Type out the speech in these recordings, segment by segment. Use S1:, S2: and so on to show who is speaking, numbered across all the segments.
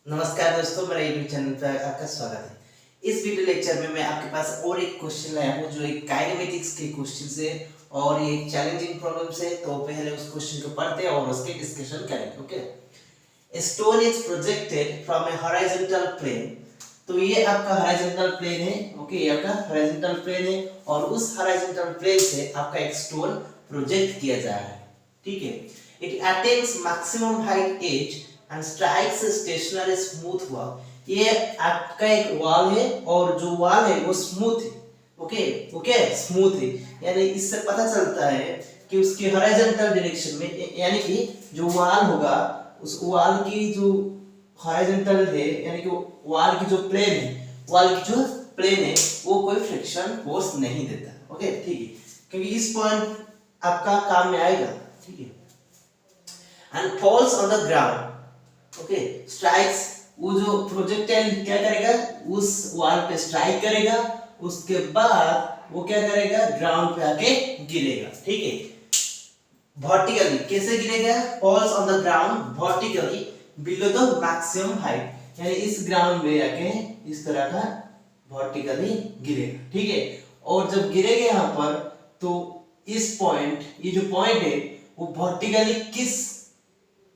S1: नमस्कार दोस्तों, मेरा यूट्यूब चैनल पर आपका स्वागत है। इस वीडियो लेक्चर में मैं आपके पास और एक क्वेश्चन लाया हूँ जो एक काइनेमेटिक्स के क्वेश्चन है और ये एक चैलेंजिंग प्रॉब्लम्स है। तो पहले उस क्वेश्चन को पढ़ते हैं और उसके डिस्कशन करेंगे। Okay, a stone is projected from a horizontal plane. तो ये आपका हॉरिजॉन्टल प्लेन है। ओके, ये आपका हॉरिजॉन्टल प्लेन है और उस हॉरिजॉन्टल प्लेन से आपका एक स्टोन प्रोजेक्ट किया जा रहा है। ठीक है, it attains maximum height h and strikes stationary smooth wall. ये आपका एक वॉल है और जो वॉल है वो स्मूथ है। ओके ओके, स्मूथ है, यानी इससे पता चलता है कि उसके हॉरिजॉन्टल डायरेक्शन में, यानी कि जो वॉल होगा उस वॉल की जो हॉरिजॉन्टल है, यानी कि वॉल की जो प्लेन है, वॉल की जो प्लेन है वो कोई फ्रिक्शन फोर्स नहीं देता। ओके, ठीक है, क्योंकि इस पॉइंट आपका काम में आएगा। ठीक है, and falls on the ground. Okay, strikes, वो जो प्रोजेक्टाइल क्या करेगा, उस वॉल पे स्ट्राइक करेगा, उसके बाद वो क्या करेगा, ग्राउंड पे आके गिरेगा। ठीक है, वर्टिकली कैसे गिरेगा, falls on the ground vertically below the maximum height, यानी इस ग्राउंड में आके इस तरह का वर्टिकली गिरेगा। ठीक है, और जब गिरेगा यहाँ पर तो इस पॉइंट, ये जो पॉइंट है वो वर्टिकली किस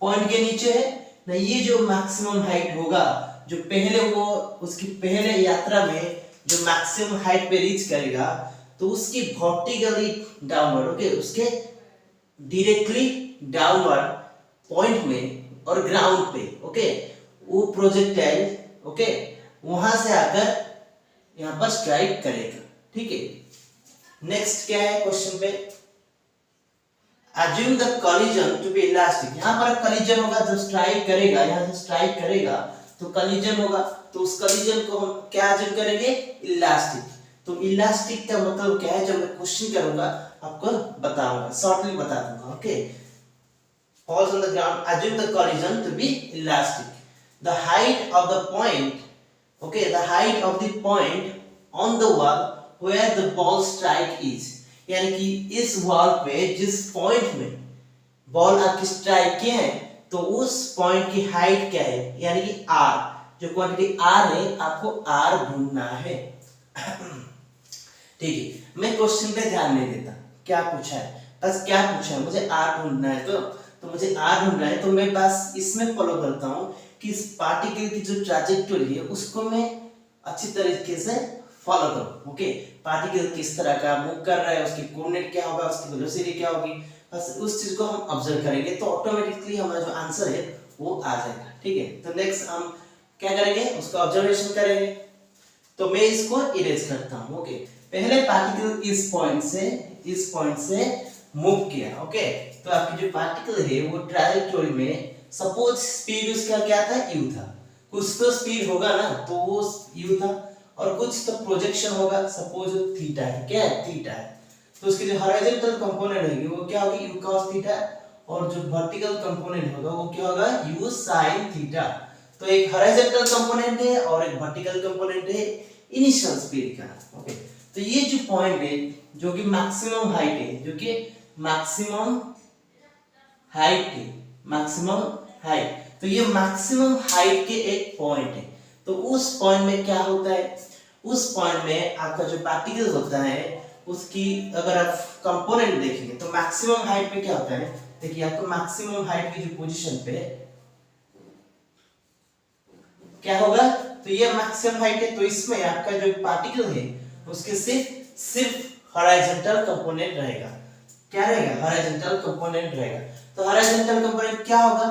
S1: पॉइंट के नीचे है ना, ये जो मैक्सिमम हाइट होगा, जो पहले वो उसकी पहले यात्रा में जो मैक्सिमम हाइट पे रीच करेगा तो उसकी वर्टिकली डाउनवर्ड, ओके, उसके डायरेक्टली डाउनवर्ड पॉइंट में और ग्राउंड पे, ओके, वो प्रोजेक्टाइल, ओके, वहां से आकर यहां पर स्ट्राइक करेगा। ठीक है, नेक्स्ट क्या है क्वेश्चन पे, assume the collision to be elastic। यहाँ पर collision होगा, जब स्ट्राइक करेगा, यहाँ से स्ट्राइक करेगा तो collision होगा, तो उस collision को हम क्या assume करेंगे, इलास्टिक। तो इलास्टिक का मतलब क्या है, जब मैं क्वेश्चन करूंगा आपको बताऊंगा, शॉर्टली बता दूंगा। Okay, falls on the ground, assume the collision to be elastic, the height of the point, okay, the height of the point on the wall where the ball strike is, यानी कि इस wall पे जिस point में ball आपकी strike किए हैं तो उस पॉइंट की हाइट क्या है, यानी कि आर, जो क्वांटिटी आर है आपको आर ढूंढना है। ठीक है, मैं क्वेश्चन पे ध्यान नहीं देता, क्या पूछा है, बस क्या पूछा है, मुझे आर ढूंढना है। तो मुझे आर ढूंढना है, तो मैं बस इसमें फॉलो करता हूँ कि इस पार्टिकल की जो ट्रैजेक्टोरी है उसको मैं अच्छी तरीके से फॉलो करो। ओके, पार्टिकल किस तरह का मूव कर रहा है, उसकी कोऑर्डिनेट क्या होगा, उसकी वेलोसिटी क्या होगी, बस उस चीज को हम ऑब्जर्व करेंगे तो ऑटोमेटिकली हमारा जो आंसर है वो आ जाएगा। ठीक है, तो नेक्स्ट हम क्या करेंगे, उसका ऑब्जर्वेशन करेंगे। तो मैं इसको इरेज करता हूं। ओके, पहले पार्टिकल इस पॉइंट से मूव किया। ओके, तो आपकी जो पार्टिकल है वो ट्रैजेक्टोरी में, सपोज स्पीड उसका क्या था, u था, कुछ तो स्पीड होगा ना, तो वो u था, और कुछ तो प्रोजेक्शन होगा, सपोज थीटा है, क्या है, थीटा है, तो उसकी जो हॉरिजॉन्टल कंपोनेंट होगी वो क्या होगी, u cos थीटा, और जो वर्टिकल कंपोनेंट होगा वो क्या होगा, u sin थीटा। तो एक हॉरिजॉन्टल कंपोनेंट है और एक वर्टिकल कंपोनेंट है इनिशियल स्पीड का। ओके, तो ये जो पॉइंट है जो कि मैक्सिमम हाइट है, जो कि मैक्सिमम हाइट है, मैक्सिमम हाइट, तो ये मैक्सिमम हाइट के एक पॉइंट है। तो उस पॉइंट में क्या होता है, उस पॉइंट में आपका जो पार्टिकल होता है उसकी अगर आप कंपोनेंट देखेंगे तो मैक्सिमम हाइट पे क्या होता है, देखिए आपको मैक्सिमम हाइट की जो पोजीशन पे क्या होगा, तो ये मैक्सिमम हाइट है, तो इसमें आपका जो पार्टिकल है उसके सिर्फ हॉरिजॉन्टल कंपोनेंट रहेगा। क्या रहेगा, हॉरिजॉन्टल कंपोनेंट रहेगा। तो हॉरिजॉन्टल कंपोनेंट क्या होगा,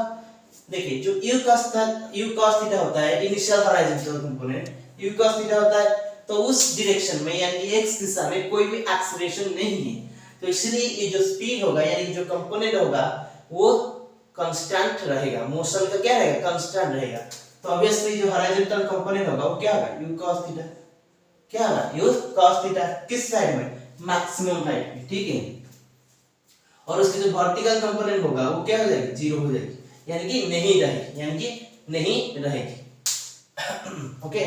S1: देखिए जो u cos थीटा होता है initial horizontal component, u cos theta होता है, तो उस डायरेक्शन में यानी x दिशा में कोई भी एक्सीलरेशन नहीं है, तो इसलिए ये जो स्पीड होगा यानी जो कंपोनेंट होगा वो कांस्टेंट रहेगा, मोशन का क्या रहेगा, कांस्टेंट रहेगा। तो ऑब्वियसली जो हॉरिजॉन्टल कंपोनेंट होगा वो क्या होगा, u cos थीटा, क्या होगा, u cos थीटा, किस साइड में, मैक्सिमम हाइट में। ठीक है, और उसकी जो वर्टिकल कंपोनेंट होगा वो क्या हो जाएगी, जीरो हो जाएगी, यानी कि नहीं रहेगी, यानी कि नहीं रहेगी। ओके,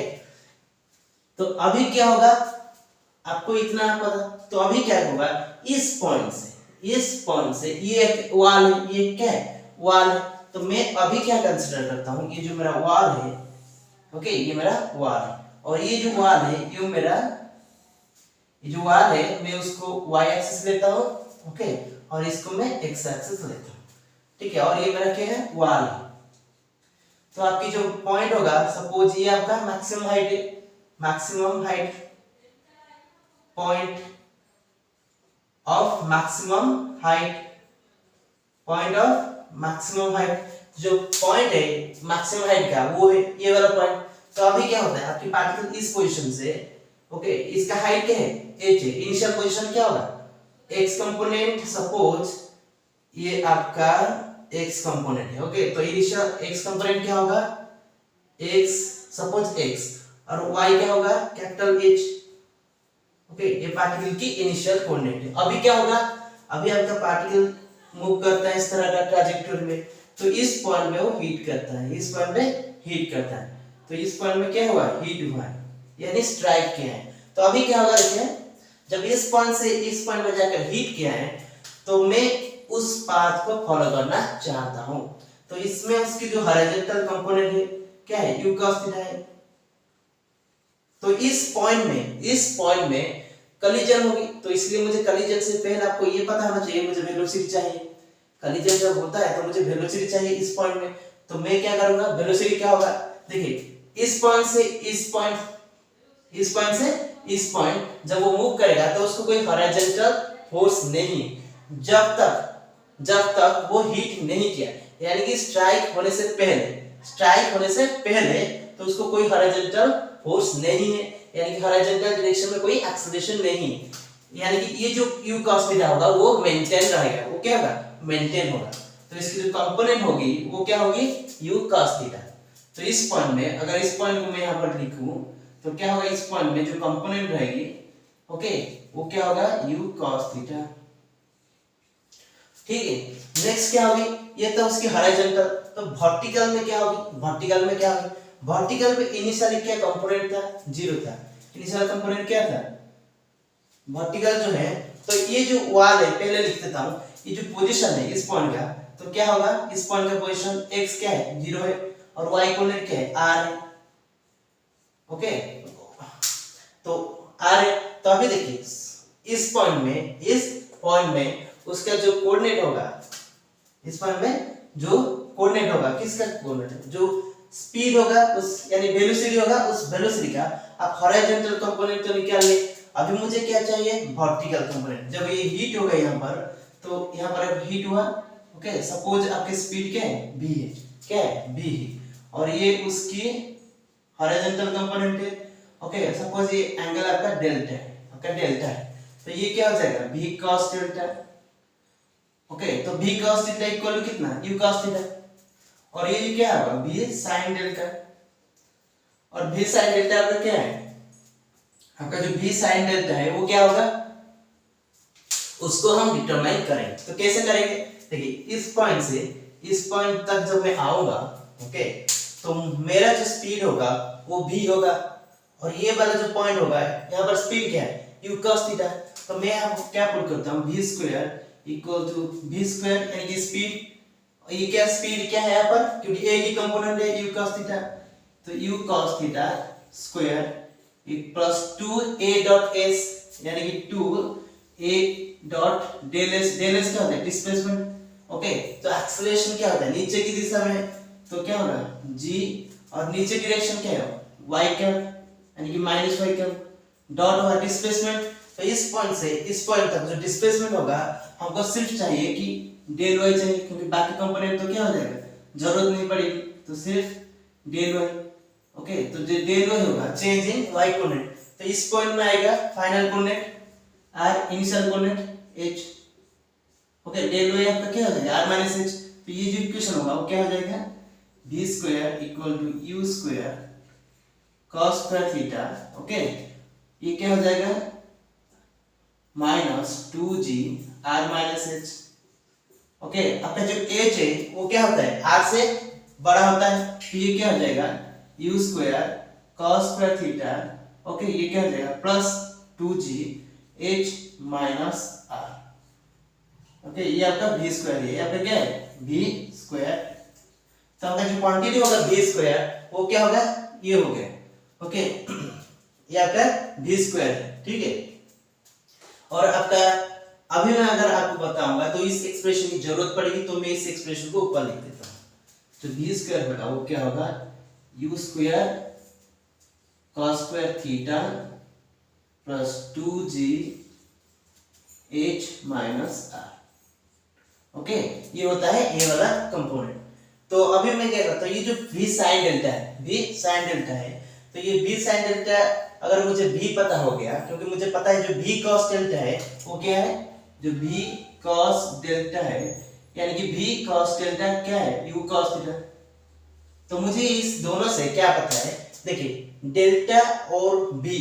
S1: तो अभी क्या होगा, आपको इतना पता, तो अभी क्या होगा, इस पॉइंट से ये एक वॉल है, ये क्या है, वॉल है, तो मैं अभी क्या कंसिडर करता हूँ, ये जो मेरा वॉल है, ओके, ये मेरा वॉल है, और ये जो वॉल है ये जो वॉल है मैं उसको y एक्सिस लेता हूँ, ओके, और इसको मैं x एक्सिस लेता हूँ, ठीक है, और ये मेरा क्या है, वॉल है। तो आपकी जो पॉइंट होगा, सपोज ये आपका मैक्सिमम हाइट है, maximum height, point of maximum height, point of maximum height, जो पॉइंट है मैक्सिमम हाइट का वो है ये वाला पॉइंट। तो अभी क्या होता है, आपकी पार्टिकल इस पोजीशन से, ओके, इसका हाइट क्या है, h है, इनिशियल पोजीशन क्या होगा, x कंपोनेंट, सपोज ये आपका x कंपोनेंट है, ओके, तो इनिशियल x कंपोनेंट क्या होगा, x, सपोज x, और y क्या होगा, कैपिटल H, ओके, ये पार्टिकल की इनिशियल कोऑर्डिनेट है। अभी क्या होगा, अभी आपका पार्टिकल मूव करता है इस तरह का ट्रैजेक्टोरी में, तो इस पॉइंट में वो हीट करता है, इस पॉइंट में हीट करता है, तो इस पॉइंट में क्या हुआ, हीट हुआ है, यानी स्ट्राइक किया है। तो अभी क्या होगा, देखिए, जब इस पॉइंट से इस पॉइंट में जाकर हीट किया है, तो मैं उस पाथ को फॉलो करना चाहता हूं। तो इसमें उसकी जो हॉरिजॉन्टल कंपोनेंट है क्या है, u cos थीटा है। तो इस पॉइंट में कॉलिजन होगी, तो इसलिए मुझे कॉलिजन से पहले आपको ये पता होना चाहिए, मुझे वेलोसिटी चाहिए। कॉलिजन जब होता है तो मुझे वेलोसिटी चाहिए इस पॉइंट में, तो मैं क्या करूंगा, वेलोसिटी क्या होगा, देखिए, इस पॉइंट से इस पॉइंट, इस पॉइंट से इस पॉइंट जब वो मूव करेगा तो उसको कोई हॉरिजॉन्टल फोर्स नहीं, जब तक वो हीट नहीं किया, यानी कि स्ट्राइक होने से पहले तो उसको कोई हॉरिजॉन्टल फोर्स नहीं है, यानी कि हॉरिजॉन्टल डायरेक्शन में कोई एक्सेलरेशन नहीं है, यानी कि ये जो u cos थीटा होगा वो मेंटेन रहेगा, वो क्या होगा, मेंटेन होगा। तो इसकी जो कंपोनेंट होगी वो क्या होगी, u cos थीटा। तो इस पॉइंट में, अगर इस पॉइंट को मैं यहां पर लिखूं तो क्या होगा, इस पॉइंट में जो कंपोनेंट रहेगी, ओके, वो क्या होगा, u cos थीटा, ठीक है। नेक्स्ट क्या होगी, ये तो उसकी हॉरिजॉन्टल, तो वर्टिकल में क्या होगी, वर्टिकल पे इनिशियली क्या कंपोनेंट था, 0 था, इनिशियल कंपोनेंट क्या था, वर्टिकल जो है, तो ये जो वॉल है, पहले लिख देता हूं, ये जो पोजीशन है इस पॉइंट का, तो क्या होगा, इस पॉइंट का पोजीशन x क्या है, 0 है, और y कोऑर्डिनेट क्या है, r है, ओके, तो r है। तो अभी देखिए, इस पॉइंट में उसका जो कोऑर्डिनेट होगा, इस पॉइंट में जो कोऑर्डिनेट होगा, किसका कोऑर्डिनेट, जो स्पीड होगा उस, यानी वेलोसिटी होगा, उस वेलोसिटी का आप हॉरिजॉन्टल कंपोनेंट तो निकाल लिए। अभी मुझे क्या चाहिए, वर्टिकल कंपोनेंट। जब ये हीट होगा यहाँ पर, तो यहाँ पर अब हीट हुआ, ओके, सपोज आपकी स्पीड क्या है, v है, क्या है, v है, और ये उसकी हॉरिजॉन्टल कंपोनेंट है, ओके, सपोज ये एंगल आपका डेल्टा है, तो ये क्या हो जाएगा, v cos डेल्टा, ओके, तो v cos theta equal to कितना, u cos थीटा, और ये क्या होगा, v sin डेल्टा, और v sin डेल्टा आपका क्या है, आपका जो v sin डेल्टा है वो क्या होगा, उसको हम डिटरमाइन करेंगे। तो कैसे करेंगे, देखिए, इस पॉइंट से इस पॉइंट तक जब मैं आऊंगा, ओके, तो मेरा जो स्पीड होगा वो v होगा, और ये वाला जो पॉइंट होगा यहाँ पर स्पीड क्या है, u cos थीटा। तो मैं यहाँ क्या पुट करता हूँ, v square equal to v square, यानी कि स्पीड, ये क्या स्पीड क्या है यहाँ पर, क्योंकि a की कंपोनेंट है u cos थीटा, तो u cos theta square plus 2a dot s, यानी कि 2a डॉट डेल s क्या होता है, डिस्प्लेसमेंट, ओके, तो एक्सेलरेशन क्या होता है, नीचे की दिशा में, तो क्या होगा, g, और नीचे डायरेक्शन क्या है, y कैप, यानी कि माइनस y कैप, डॉट होगा डिस्प्लेसमेंट। तो इस पॉइंट से इस पॉइंट तक जो डिस्प्लेसमेंट होगा, हमको सिर्फ चाहिए कि डेल y चाहिए, क्योंकि बाकी कंपोनेंट तो क्या हो जाएगा, जरूरत नहीं पड़ेगी, तो सिर्फ डेल y, ओके, तो जो डेल y होगा चेंज इन y कोऑर्डिनेट, तो इस पॉइंट में आएगा final coordinate r, initial coordinate h, okay, del y आपका क्या हो जाएगा, r h। तो ये जो इक्वेशन होगा वो क्या हो जाएगा, v square equal to u square cos square theta, okay, ये क्या हो जाएगा, minus 2g r h, okay, आपका जो h है वो क्या होता है, r से बड़ा होता है, तो ये क्या हो जाएगा, u square cos square theta, okay, ये क्या हो जाएगा, plus 2g h minus r, okay, ये आपका v स्क्वायर है, आपका क्या है, v स्क्वायर तो आपका जो क्वांटिटी होगा v स्क्वायर वो क्या होगा, ये हो गया, ओके ये आपका v स्क्वायर है, ठीक है। और आपका अभी मैं अगर आपको बताऊंगा तो इस एक्सप्रेशन की जरूरत पड़ेगी, तो मैं इस एक्सप्रेशन को ऊपर लिख देता हूं। तो v स्क्वायर होगा वो क्या होगा, u square cos square theta plus 2g h minus r, okay ये होता है ये वाला कंपोनेंट। तो अभी मैं क्या करता हूँ, ये जो v sin डेल्टा है, v sin डेल्टा है, तो ये v sin डेल्टा अगर मुझे v पता हो गया, क्योंकि मुझे पता है जो v cos डेल्टा है वो क्या है, जो v cos डेल्टा है, यानी कि v cos डेल्टा क्या है, u cos थीटा। तो मुझे इस दोनों से क्या पता है, देखिए डेल्टा और v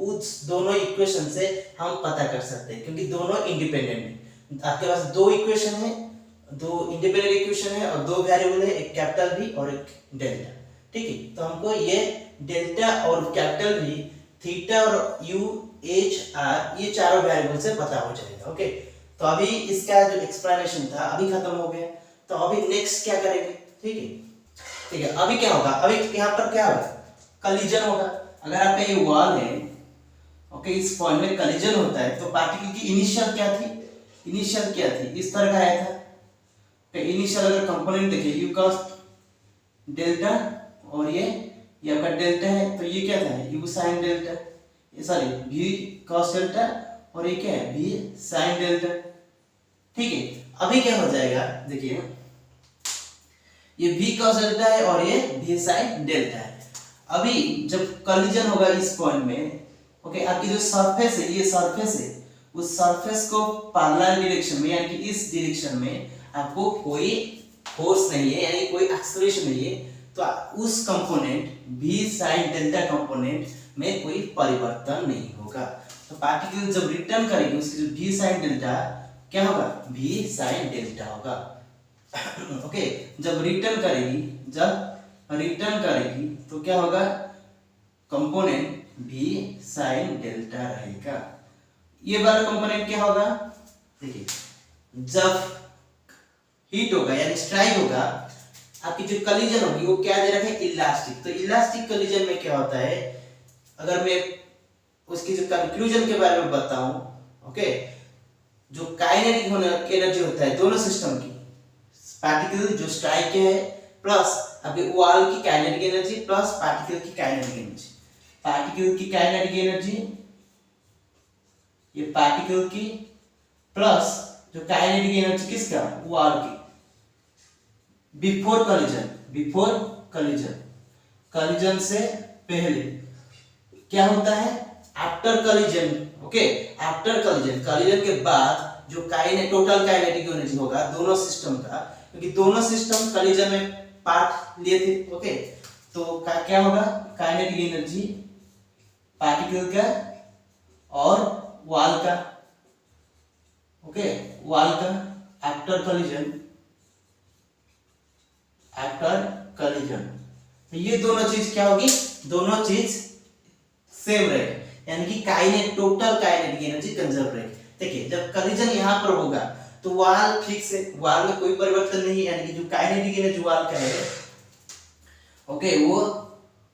S1: उस दोनों इक्वेशन से हम पता कर सकते हैं, क्योंकि दोनों इंडिपेंडेंट है। आपके पास दो इक्वेशन है, दो इंडिपेंडेंट इक्वेशन है और दो वेरिएबल है, एक कैपिटल v और एक डेल्टा, ठीक है। तो हमको ये डेल्टा और कैपिटल v, थीटा और u h r ये चारों वेरिएबल से पता हो जाएगा, ओके। तो अभी इसका जो एक्सप्लेनेशन था अभी खत्म हो गया, तो अभी नेक्स्ट क्या करेंगे, ठीक है। ठीक है, अभी क्या होगा, अभी यहाँ पर क्या होगा, कलिजन होगा। अगर आपका ये वॉल है, ओके, इस पॉइंट में कलिजन होता है, तो पार्टिकल की इनिशियल क्या थी, इनिशियल क्या थी, इस तरह का आया था। तो इनिशियल अगर कंपोनेंट देखिए u cos डेल्टा और ये आपका डेल्टा है, तो ये क्या था, u sin delta, sorry v cos delta और ये क्या है, v sin डेल्टा, ठीक है। अभी क्या हो जाएगा, देखिए ये v cos डेल्टा है और ये v sin डेल्टा है। अभी जब कॉलिजन होगा इस पॉइंट में, ओके, आपकी जो सरफेस है, ये सरफेस है, उस सरफेस को पैरेलल डायरेक्शन में यानी कि इस डायरेक्शन में आपको कोई फोर्स नहीं है, यानी कोई एक्सेलरेशन नहीं है, तो उस component v sin delta component में कोई परिवर्तन नहीं होगा। तो पार्टिकल जब रिटर्न करेगी उसकी जो v sin डेल्टा क्या होगा, v sin डेल्टा होगा, ओके। जब रिटर्न करेगी तो क्या होगा, कंपोनेंट v sin डेल्टा रहेगा। ये वाला कंपोनेंट क्या होगा, देखिए जब हीट होगा यानी स्ट्राइक होगा, आपकी जो कलिजन होगी वो क्या दे रखा है, इलास्टिक। तो इलास्टिक कलिजन में क्या होता है, अगर मैं उसकी जो कंक्लूजन के बारे में बताऊं, ओके, जो काइनेटिक एनर्जी होता है दोनों सिस्टम की, पार्टिकल जो स्ट्राइक के है प्लस आपके वॉल की काइनेटिक एनर्जी प्लस पार्टिकल की काइनेटिक एनर्जी, पार्टिकल की काइनेटिक एनर्जी, ये पार्टिकल की प्लस जो काइनेटिक एनर्जी किसका, वॉल की, बिफोर कलिजन से पहले क्या होता है, after collision, okay, after collision के बाद जो टोटल काइनेटिक एनर्जी होगा दोनों सिस्टम का, क्योंकि दोनों सिस्टम कलिजन में पार्ट लिए थे, ओके, तो क्या होगा, काइनेटिक एनर्जी पार्टिकल का और वॉल का, ओके, वॉल का आफ्टर कलिजन, तो ये दोनों चीज क्या होगी, दोनों चीज सेम रहेगी, यानी कि टोटल काइनेटिक एनर्जी कंजर्व रहेगी। देखिए जब कलिजन यहाँ पर होगा तो वॉल फिक्स है, वॉल में कोई परिवर्तन नहीं है, यानी कि जो काइनेटिक एनर्जी वॉल का है, ओके, वो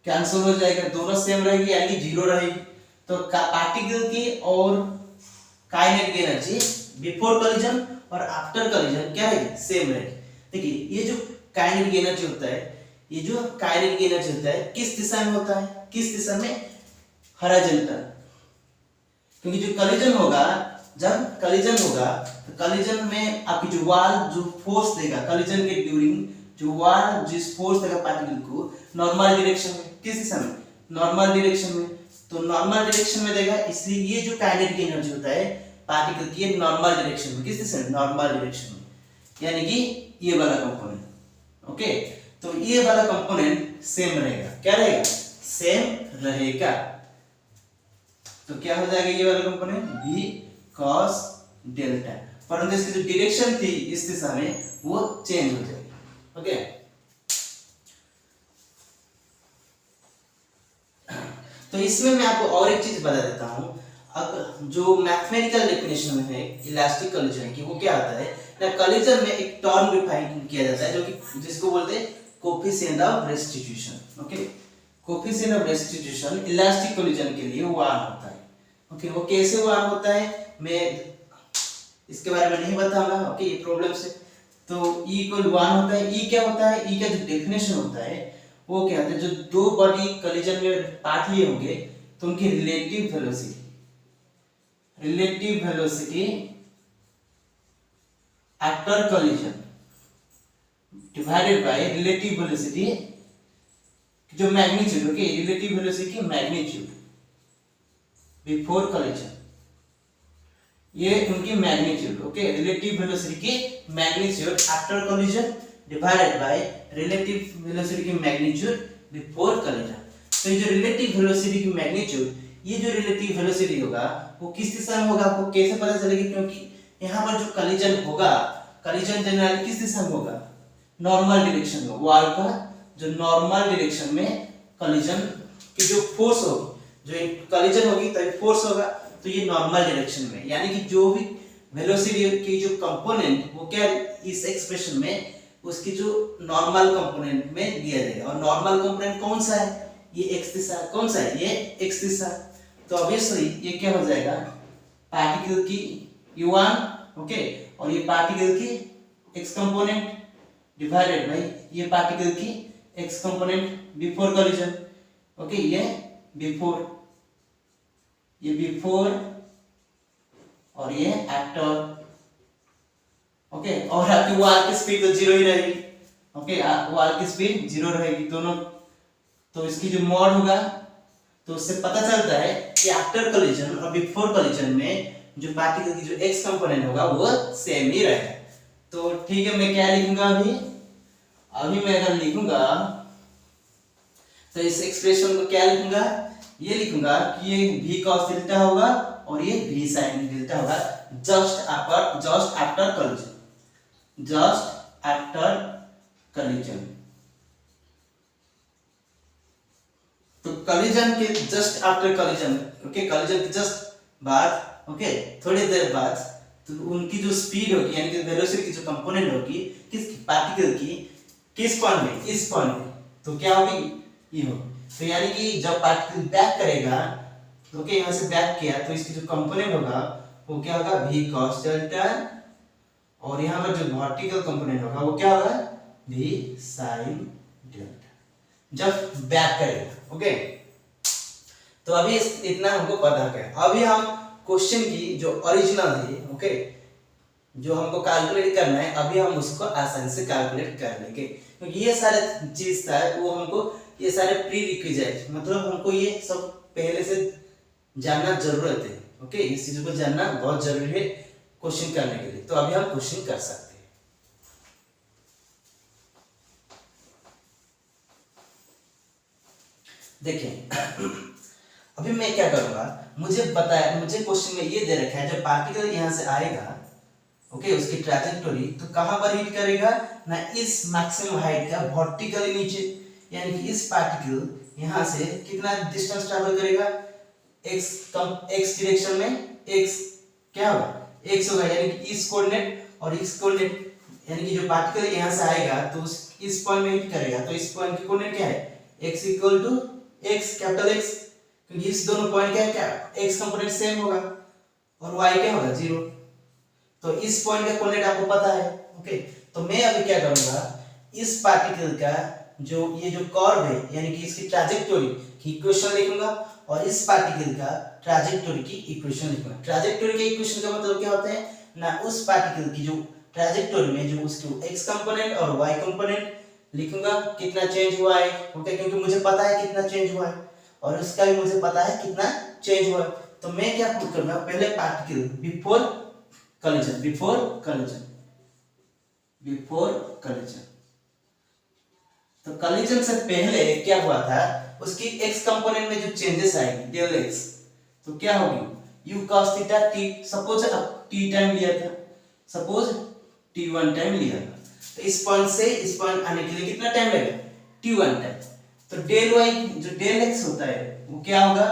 S1: कैंसिल हो जाएगा, दोनों सेम रहेगी यानी कि जीरो रहेगी। तो पार्टिकल की और काइनेटिक एनर्जी बिफोर कलिजन और आफ्टर कलिजन क्या रहेगी, सेम रहेगी। देखिए ये जो काइनेटिक एनर्जी होता है, ये जो काइनेटिक एनर्जी होता है किस दिशा में होता है, किस दिशा में, हॉरिजॉन्टल, क्योंकि जो कलिजन होगा, जब कलिजन होगा तो कलिजन में आपकी जो वॉल जो फोर्स देगा कलिजन के ड्यूरिंग, जो वॉल जिस फोर्स देगा पार्टिकल को नॉर्मल डायरेक्शन में, किस दिशा में, नॉर्मल डायरेक्शन में, तो नॉर्मल डायरेक्शन में देगा, इसलिए ये जो काइनेटिक एनर्जी होता है पार्टिकल की नॉर्मल डायरेक्शन में, किस दिशा में, नॉर्मल डायरेक्शन में, यानी कि ये वाला कंपोनेंट, ओके। तो ये वाला कंपोनेंट सेम रहेगा, क्या रहेगा, सेम रहेगा। तो क्या हो जाएगा ये वाला कंपोनेंट, v cos डेल्टा, परंतु इसकी जो डायरेक्शन थी इस दिशा में वो चेंज हो जाएगी, ओके। तो इसमें मैं आपको और एक चीज बता देता हूं, अब जो मैथमेटिकल डेफिनेशन में है इलास्टिक कलिजन की, वो क्या आता है ना, कलिजन में एक टर्म डिफाइन किया जाता है जो कि जिसको बोलते हैं coefficient of restitution. Okay, coefficient of restitution elastic collision के लिए 1 होता है। ओके, वो कैसे 1 होता है मैं इसके बारे में नहीं बताऊंगा। ओके, ये प्रॉब्लम से तो E इक्वल 1 होता है। E क्या होता है? E का जो डेफिनेशन होता है वो क्या होता है, जो दो बॉडी कोलिजन में पार्ट लिए होंगे तो उनकी relative velocity after collision divided by relative velocity जो मैग्नीट्यूड। ओके, रिलेटिव वेलोसिटी की मैग्नीट्यूड बिफोर कोलिजन, ये उनकी मैग्नीट्यूड। ओके, रिलेटिव वेलोसिटी की magnitude after collision divided by relative velocity की मैग्नीट्यूड बिफोर कोलिजन। तो ये जो रिलेटिव वेलोसिटी की मैग्नीट्यूड, ये जो रिलेटिव वेलोसिटी होगा वो किस दिशा में होगा आपको कैसे पता चलेगी? क्योंकि यहाँ पर जो कोलिजन होगा, कोलिजन जनरली किस दिशा में होगा? नॉर्मल डायरेक्शन में। वॉल का जो नॉर्मल डायरेक्शन में कोलिजन की जो फोर्स होगी, जो कोलिजन होगी तभी फोर्स होगा, तो ये नॉर्मल डायरेक्शन में, यानी कि जो भी वेलोसिटी की जो कंपोनेंट वो क्या इस एक्सप्रेशन में उसकी जो नॉर्मल कंपोनेंट में दिया जाएगा। और नॉर्मल कंपोनेंट कौन सा है? ये एक्स दिशा। कौन सा है? ये एक्स दिशा। तो ऑब्वियसली ये क्या हो जाएगा? पार्टिकल की u1, ओके, और ये पार्टिकल की एक्स कंपोनेंट डिवाइडेड बाय ये पार्टिकल की x component before collision. Okay, ये बिफोर और ये आफ्टर। ओके, और आपकी वॉल की स्पीड तो 0 ही रहेगी। ओके, वॉल की स्पीड 0 रहेगी दोनों। तो इसकी जो मॉड होगा तो उससे पता चलता है कि आफ्टर कोलिजन और बिफोर कोलिजन में जो पार्टिकल की जो एक्स कंपोनेंट होगा वो सेम ही रहेगा। तो ठीक है, मैं क्या लिखूंगा अभी मैं अगर लिखूंगा तो इस एक्सप्रेशन को क्या लिखूंगा? ये लिखूंगा कि ये v cos थीटा होगा और ये v sin थीटा होगा जस्ट आफ्टर कोलिजन। तो कोलिजन के just after collision, okay, collision के जस्ट बाद, ओके, थोड़ी देर बाद तो उनकी जो स्पीड होगी यानी कि वेलोसिटी की जो कंपोनेंट होगी किस पार्टिकल की किस पॉइंट में? इस पॉइंट में। तो क्या होगी? ये होगी। तो यानी कि जब पार्टिकल बैक करेगा, ओके, यहाँ से बैक किया तो इसकी जो कंपोनेंट होगा वो क्या होगा? v cos डेल्टा, और यहाँ पर जो वर्टिकल कंपोनेंट होगा वो क्या होगा? v sin डेल्टा, जब बैक करेगा। ओके, तो अभी इतना हमको पता है। अभी हम क्वेश्चन की जो ओरिजिनल है, ओके, जो हमको कैलकुलेट करना है, अभी हम उसको आसानी से कैलकुलेट कर लेंगे क्योंकि ये सारे चीज था वो हमको, ये सारे प्री रिक्विजिट, मतलब हमको ये सब पहले से जानना जरूरत है। ओके, इस चीज को जानना बहुत जरूरी है क्वेश्चन करने के लिए। तो अभी हम क्वेश्चन कर सकते हैं। देखिए अभी मैं क्या करूंगा, मुझे क्वेश्चन में ये दे रखा है जब पार्टिकल यहाँ से आएगा, ओके, उसकी ट्रैजेक्टोरी तो कहां पर हिट करेगा ना? इस मैक्सिमम हाइट का वर्टिकली नीचे, यानी कि इस पार्टिकल यहां से कितना डिस्टेंस ट्रैवल करेगा? x डायरेक्शन में x क्या होगा? x होगा, यानी कि इस कोऑर्डिनेट और इस कोऑर्डिनेट, यानी कि जो पार्टिकल यहां से आएगा तो इस पॉइंट में हिट करेगा। तो इस पॉइंट की कोऑर्डिनेट क्या है? x equal to x, capital X, क्योंकि इस दोनों पॉइंट क्या x कंपोनेंट सेम होगा और y क्या होगा? 0। तो इस पॉइंट का कोऑर्डिनेट आपको पता है। ओके, तो मैं अभी क्या करूंगा, इस पार्टिकल का जो ये जो कर्व है यानी कि इसकी ट्रैजेक्टोरी की इक्वेशन लिखूंगा और इस पार्टिकल का ट्रैजेक्टोरी की इक्वेशन लिखूंगा। ट्रैजेक्टोरी के इक्वेशन का मतलब क्या होता है ना? उस पार्टिकल की जो ट्रैजेक्टोरी में जो उसके x कंपोनेंट और y कंपोनेंट लिखूंगा, कितना चेंज हुआ है। ओके, क्योंकि मुझे पता है कितना चेंज हुआ है और उसका भी मुझे पता है कितना चेंज हुआ है। तो मैं क्या पुट करूंगा, पहले पार्टिकल बिफोर कोलिजन। तो कोलिजन से पहले क्या हुआ था, उसकी x कंपोनेंट में जो चेंजेस आएगी डेल x, तो क्या होगी? u cos theta t, suppose t time लिया था, सपोज t1 टाइम लिया था, तो इस पॉइंट से इस पॉइंट आने के लिए कितना टाइम लगेगा? t1 time. तो डेल y जो डेल x होता है वो क्या होगा?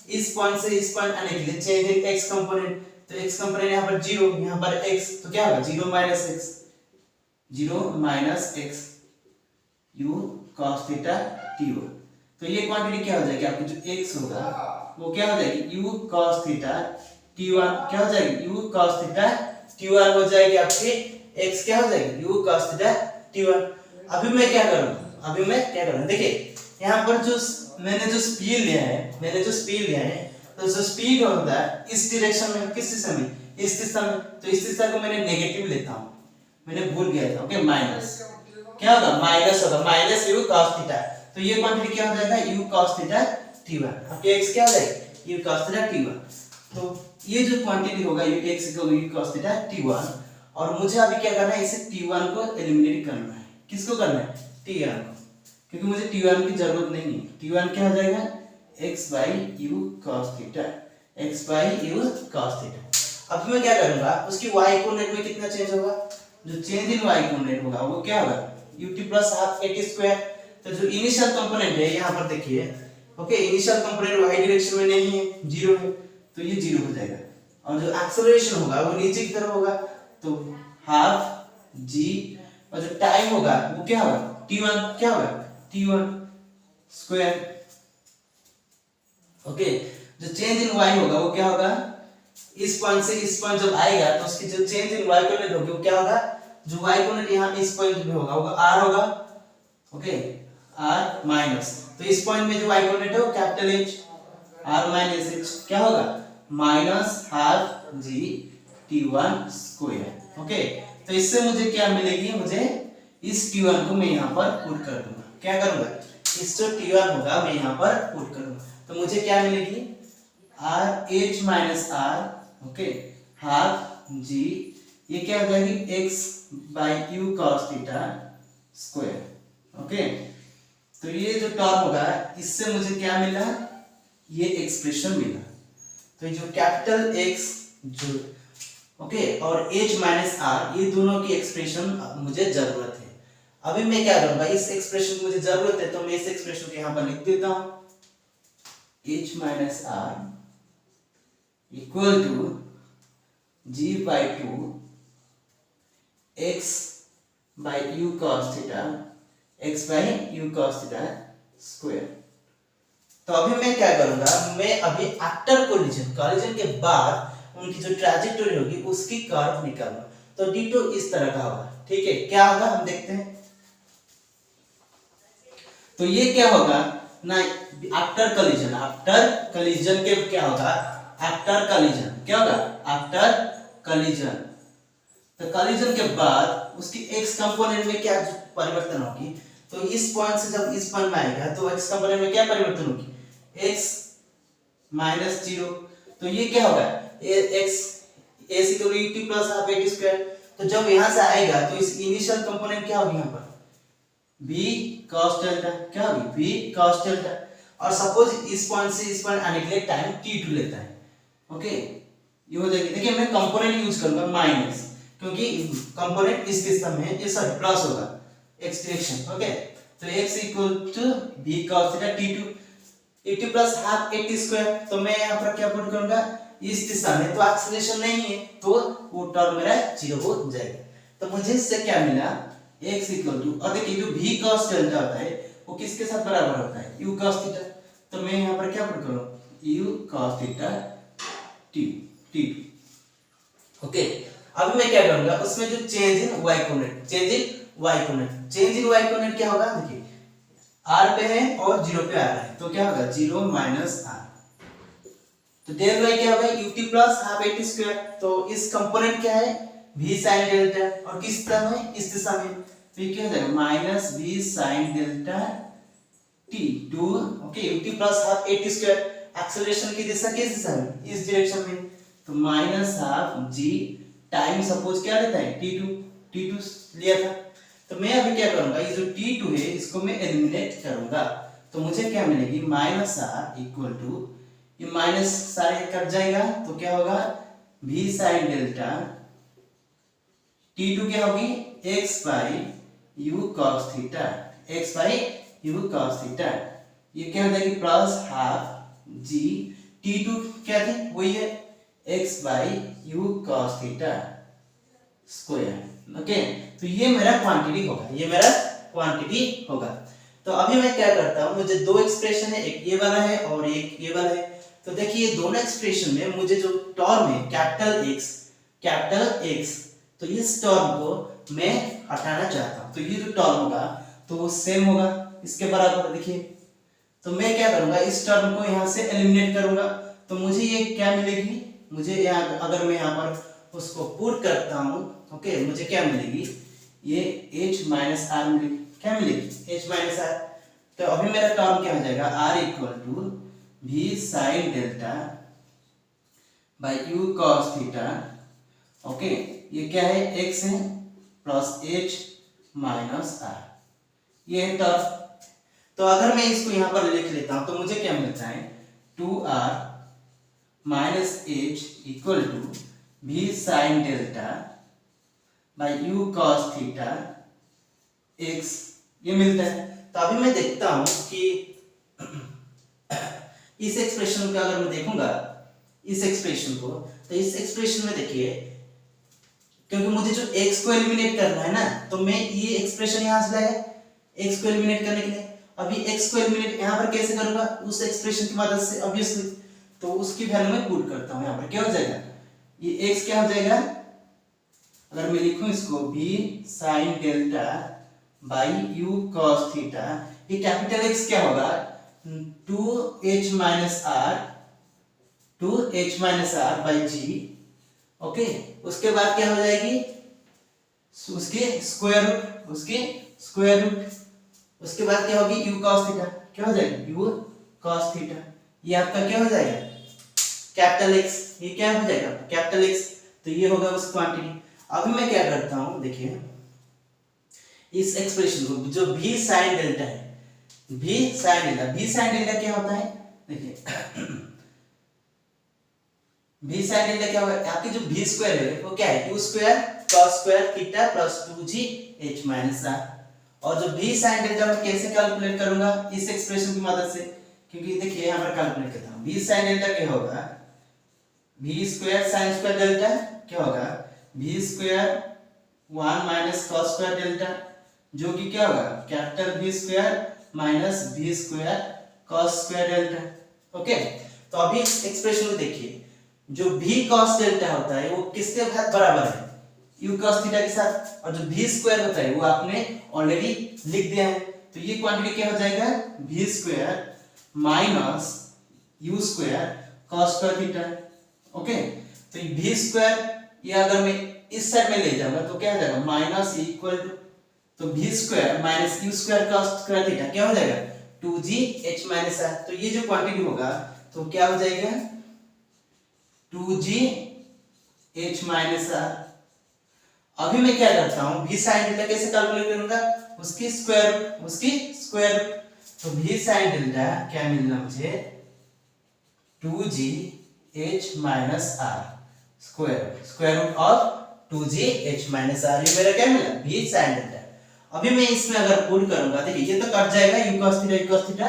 S1: इस पॉइंट से इस पॉइंट आने के लिए चेंज इन x कंपोनेंट, तो x कंपोनेंट यहाँ पर 0, यहाँ पर x, तो क्या होगा? 0 minus x, u cos theta t1। तो ये क्वांटिटी क्या हो जाएगी आपकी, जो x होगा वो क्या हो जाएगी u cos थीटा t1, क्या हो जाएगी u cos थीटा t1 हो जाएगी आपकी, x क्या हो जाएगी u cos थीटा t1। अभी मैं क्या करूंगा, देखिए यहाँ पर जो मैंने जो स्पीड लिया है तो जो स्पीड होता है इस डायरेक्शन में, किस दिशा में, इस दिशा में, तो इस दिशा को मैंने नेगेटिव लेता हूँ, मैंने भूल गया था। ओके, माइनस क्या होगा, माइनस होगा, माइनस u cos थीटा। तो ये क्वांटिटी क्या हो जाएगा, u cos थीटा t1। आपके x क्या हो जाएगा, u cos थीटा t1। तो ये जो क्वांटिटी होगा x equal u cos theta t1, और मुझे अभी क्या करना है, इसे t1 को एलिमिनेट करना है। किसको करना है, t1 को, क्योंकि मुझे t1 की जरूरत नहीं है। t1 क्या हो जाएगा, x by u cos theta, x by u cos theta. अब मैं क्या करूंगा, उसकी y कोऑर्डिनेट में कितना चेंज होगा, जो चेंज इन y कोऑर्डिनेट होगा वो क्या होगा, ut plus half at square. तो जो इनिशियल कंपोनेंट है यहाँ पर देखिए, okay, initial component y direction में नहीं है, 0 है, तो ये 0 हो जाएगा। और जो एक्सेलरेशन होगा वो नीचे की तरफ होगा, तो हाफ g, और जो टाइम होगा वो क्या होगा, t1, क्या होगा, t1 स्क्वायर। ओके, जो चेंज इन y होगा वो क्या होगा, इस पॉइंट से इस पॉइंट जब आएगा तो उसकी जो चेंज इन y कोऑर्डिनेट होगी वो क्या होगा, जो y कोऑर्डिनेट यहाँ इस पॉइंट पे होगा वो r होगा। ओके, r माइनस, तो इस पॉइंट में जो y कोऑर्डिनेट है वो capital H, r minus h, क्या होगा, minus half g t1 square. Okay, तो इससे मुझे क्या मिलेगी, मुझे इस t1 को मैं यहाँ पर पुट कर दूंगा। क्या करूंगा, इस जो t1 होगा मैं यहाँ पर पुट करूंगा, तो मुझे क्या मिलेगी, r h minus r, okay, half g, ये क्या हो जाएगी x by u cos theta square. Okay, तो ये जो टर्म होगा इससे मुझे क्या मिला, ये एक्सप्रेशन मिला। तो जो कैपिटल X जो, ओके, और h माइनस r, ये दोनों की एक्सप्रेशन मुझे जरूरत है। अभी मैं क्या करूंगा, इस एक्सप्रेशन की मुझे जरूरत है तो मैं इस एक्सप्रेशन को यहाँ पर लिख देता हूं, h minus r equal to g by 2 x by u cos theta, x by u cos theta square. तो अभी मैं क्या करूंगा, मैं अभी आफ्टर कोलिजन के बाद उनकी जो ट्रैजेक्टोरी होगी उसकी कर्व निकालूंगा। तो डिटो इस तरह का होगा, ठीक है, क्या होगा हम देखते हैं। तो ये क्या होगा ना, आफ्टर कलिजन के क्या होगा, आफ्टर कलिजन क्या होगा, आफ्टर कलिजन। तो कलिजन के बाद उसकी x कंपोनेंट में क्या परिवर्तन होगी, तो इस पॉइंट से जब इस पॉइंट में आएगा तो x कंपोनेंट में क्या परिवर्तन होगी, x माइनस 0। तो ये क्या होगा, x equal to t plus half at square. तो जब यहां से आएगा तो इस इनिशियल कंपोनेंट क्या होगी, यहाँ पर b cos डेल्टा, क्या होगी, b cos डेल्टा। और सपोज इस पॉइंट से इस पॉइंट आने के लिए टाइम t2 लेता है। ओके, ये हो जाएगी, देखिए मैं कंपोनेंट यूज करूंगा माइनस, क्योंकि कंपोनेंट इस दिशा में है, ये सॉरी प्लस होगा x डायरेक्शन। ओके, तो x equal to b cos theta t2 80 plus half at square. तो मैं यहाँ पर क्या पुट करूंगा, इस दिशा में तो एक्सेलरेशन नहीं है तो वो टर्म मेरा 0 हो जाएगा। तो मुझे इससे क्या मिला, x इक्वल टू, और देखिए जो v cos डेल्टा होता है वो किसके साथ बराबर होता है, u cos थीटा। तो मैं यहाँ पर क्या पुट करूँ, u cos theta t2। Okay, अब मैं क्या करूंगा, उसमें जो चेंज इन y कोऑर्डिनेट क्या होगा, देखिए r पे है और 0 पे आ रहा है, तो क्या होगा 0 माइनस r। तो डेल y क्या होगा, ut plus half at square. तो इस कंपोनेंट क्या है, v sin डेल्टा, और किस दिशा में, इस दिशा में, तो ये क्या हो जाएगा minus v sin delta t2। Okay, ut plus half at square, acceleration की दिशा किस दिशा में, इस डायरेक्शन में, तो minus half g, time suppose क्या लेता है, t2 लिया था। तो मैं अभी क्या करूंगा, ये जो t2 है इसको मैं एलिमिनेट करूंगा। तो मुझे क्या मिलेगी, माइनस r इक्वल टू, ये माइनस सारे कट जाएगा तो क्या होगा, v sin डेल्टा t2 क्या होगी, x by u cos theta, x by u cos theta. ये क्या हो जाएगी प्लस हाफ g, t2 क्या थी, वही है x by u cos theta square. Okay, तो ये मेरा क्वांटिटी होगा, ये मेरा क्वांटिटी होगा। तो अभी मैं क्या करता हूँ, मुझे दो एक्सप्रेशन है, एक ये वाला है और एक ये वाला है। तो देखिए दोनों एक्सप्रेशन में मुझे जो टर्म है कैपिटल एक्स, तो इस टर्म को मैं हटाना चाहता हूँ। तो ये जो टर्म होगा तो वो सेम होगा इसके बराबर। देखिए तो मैं क्या करूंगा, इस टर्म को यहाँ से एलिमिनेट करूंगा। तो मुझे ये क्या मिलेगी, मुझे यहाँ अगर मैं यहाँ पर उसको पुट करता हूँ, ओके, मुझे क्या मिलेगी, ये h माइनस आर मिलेगी। क्या मिलेगी, h माइनस आर। तो अभी मेरा टर्म क्या हो जाएगा, r equal to v sine delta by u cos theta. Okay, ये क्या है, x है प्लस h माइनस आर, ये है टर्म। तो अगर मैं इसको यहाँ पर लिख लेता हूँ तो मुझे क्या मिलता है, 2r minus h equal to v sine delta by u cos theta x, ये मिलता है। तो अभी मैं देखता हूं कि इस एक्सप्रेशन का अगर मैं देखूंगा इस एक्सप्रेशन को, तो इस एक्सप्रेशन में देखिए, क्योंकि मुझे जो x को एलिमिनेट करना है ना, तो मैं ये एक्सप्रेशन यहां से लाया x को एलिमिनेट करने के लिए। अभी x को एलिमिनेट यहां पर कैसे करूंगा, उस एक्सप्रेशन की मदद से ऑब्वियसली। तो उसकी वैल्यू मैं पुट करता हूं, यहां पर क्या हो जाएगा, ये x क्या हो जाएगा, अगर मैं लिखूं इसको v sin delta by u cos theta, ये कैपिटल X क्या होगा, 2h minus r by g। Okay, उसके बाद क्या हो जाएगी, उसके स्क्वायर रूट, उसके बाद क्या होगी u cos थीटा, क्या हो जाएगी u cos थीटा। ये आपका क्या हो जाएगा, कैपिटल X, ये क्या हो जाएगा कैपिटल X। तो ये होगा उस क्वांटिटी। अभी मैं क्या करता हूं, देखिए इस एक्सप्रेशन को, जो v sin डेल्टा है, v sin डेल्टा क्या होता है, देखिए v sin डेल्टा क्या होगा, आपके जो v स्क्वायर है वो क्या है, u square cos square theta plus 2g h minus r। और जो v sin डेल्टा मैं कैसे कैलकुलेट करूंगा, इस एक्सप्रेशन की मदद से, क्योंकि देखिए यहां पर कैलकुलेट करता हूं, v sin डेल्टा क्या होगा, v square sin square delta क्या होगा, v square 1 minus cos square delta, जो कि क्या होगा capital V square minus v square cos square delta. Okay, तो अभी इस एक्सप्रेशन को देखिए, जो v cos डेल्टा होता है वो किसके बराबर है, u cos थीटा के साथ, और जो v स्क्वायर होता है वो आपने ऑलरेडी लिख दिया है। तो ये क्वांटिटी क्या हो जाएगा, v square minus u square cos square theta. Okay, तो v स्क्वायर ये अगर मैं इस साइड में ले जाऊंगा तो क्या हो जाएगा, माइनस इक्वल टू, तो v square minus u square cos square theta क्या हो जाएगा, 2g h माइनस r। तो ये जो क्वांटिटी होगा तो क्या हो जाएगा, 2g h माइनस r। अभी मैं क्या करता हूं, v sin डेल्टा कैसे कैलकुलेट करूंगा, उसकी स्क्वायर। तो v sin डेल्टा क्या मिलना मुझे, 2g h minus r square root of 2g h minus r, ये मेरा क्या मिला, v sin डेल्टा। अभी मैं इसमें अगर पुट करूंगा, देखिए ये तो कट जाएगा, u cos थीटा।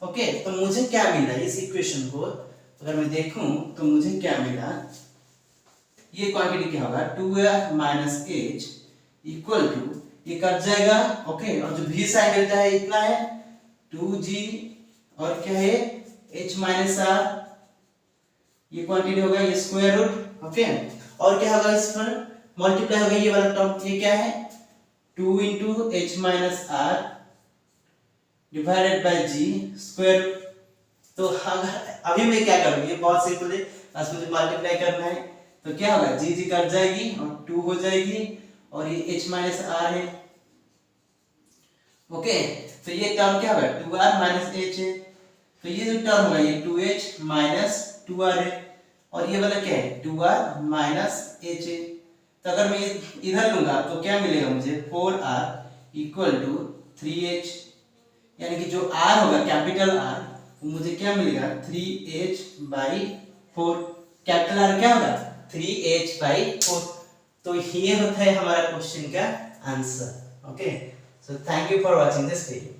S1: ओके, तो मुझे क्या मिला, इस इक्वेशन को अगर मैं देखूं तो मुझे क्या मिला, ये क्वांटिटी क्या होगा, 2r minus h equal to, ये कट जाएगा। ओके, और जो v sin डेल्टा है इतना है 2g और क्या है h माइनस r, ये क्वांटिटी होगा, ये स्क्वायर रूट। ओके, और क्या होगा, इस पर मल्टीप्लाई होगा ये वाला टर्म, ये क्या है 2 into h minus r divided by g square. तो अगर अभी मैं क्या करूंगा, ये बहुत सिंपल है, बस मुझे मल्टीप्लाई करना है। तो क्या होगा, g कट जाएगी और 2 हो जाएगी, और ये h माइनस r है। ओके, तो ये टर्म क्या होगा, 2r माइनस h है। तो ये जो टर्म होगा ये 2h माइनस 2r है, और ये वाला क्या है 2r माइनस h है। तो अगर मैं इधर लूंगा तो क्या मिलेगा मुझे, 4r इक्वल टू 3h, यानी कि जो r होगा कैपिटल R वो मुझे क्या मिलेगा, 3h बाई 4। कैपिटल R क्या होगा, 3h बाई 4। तो ये होता है हमारा क्वेश्चन का answer. Okay, so thank you for watching this video.